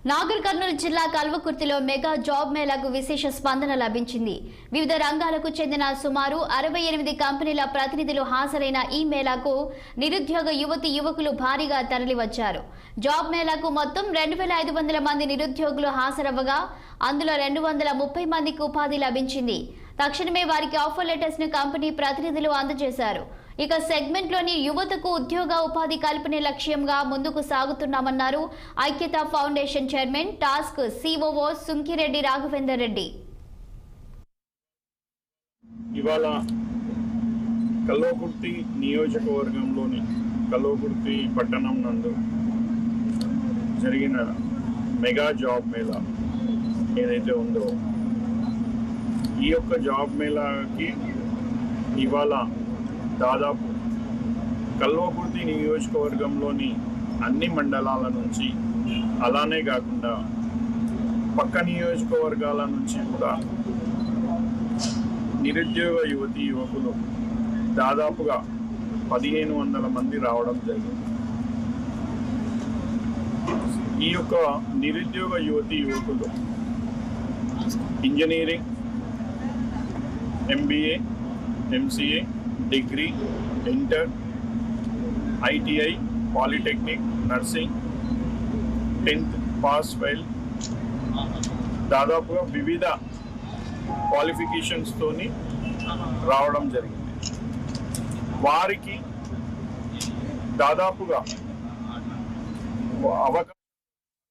నాగర్ కర్నూలు జిల్లా కల్వకుర్తిలో mega job మేళాకు విశేష స్పందన లభించింది. వివిధ రంగాలకు చెందిన సుమారు 68 కంపెనీల ప్రతినిధులు హాజరైన ఈ మేళాకు నిరుద్యోగ యువతి యువకులు భారీగా తరలివచ్చారు. జాబ్ మేళాకు మొత్తం 2500 మంది నిరుద్యోగులు హాజరవ్వగా అందులో 230 మందికి ఉపాధి లభించింది. తక్షణమే వారికి ఆఫర్ లెటర్స్ ను కంపెనీ ప్రతినిధులు అందజేశారు. ఇక సెగ్మెంట్ లోని యువతకు ఉద్యోగ ఉపాధి కల్పనే లక్ష్యంగా ముందుకు సాగుతున్నామన్నారు ఐక్యత foundation chairman task COO Sunkireddy Raghavender Reddy. ఇవాళ కల్వకుర్తి నియోజకవర్గంలోని కల్వకుర్తి పట్టణం నందు జరిగిన మెగా జాబ్ మేళా ఏదైతే ఉందో ఈ యొక్క జాబ్ మేళాకి ఇవాళ దాదాపు కల్వకుర్తి నియోజకవర్గంలోని అన్ని మండలాల నుంచి అలానే కాకుండా పక్క నియోజకవర్గాల నుంచి కూడా నిరుద్యోగ యువతి యువకులు దాదాపుగా 1500 మంది రావడం జరిగింది. ఈ యొక్క నిరుద్యోగ యువతి యువకులు engineering, MBA, MCA, degree, inter, ITI, polytechnic, nursing, 10th pass fail దాదాపుగా వివిధ క్వాలిఫికేషన్స్తోని రావడం జరిగింది. వారికి దాదాపుగా అవకాశం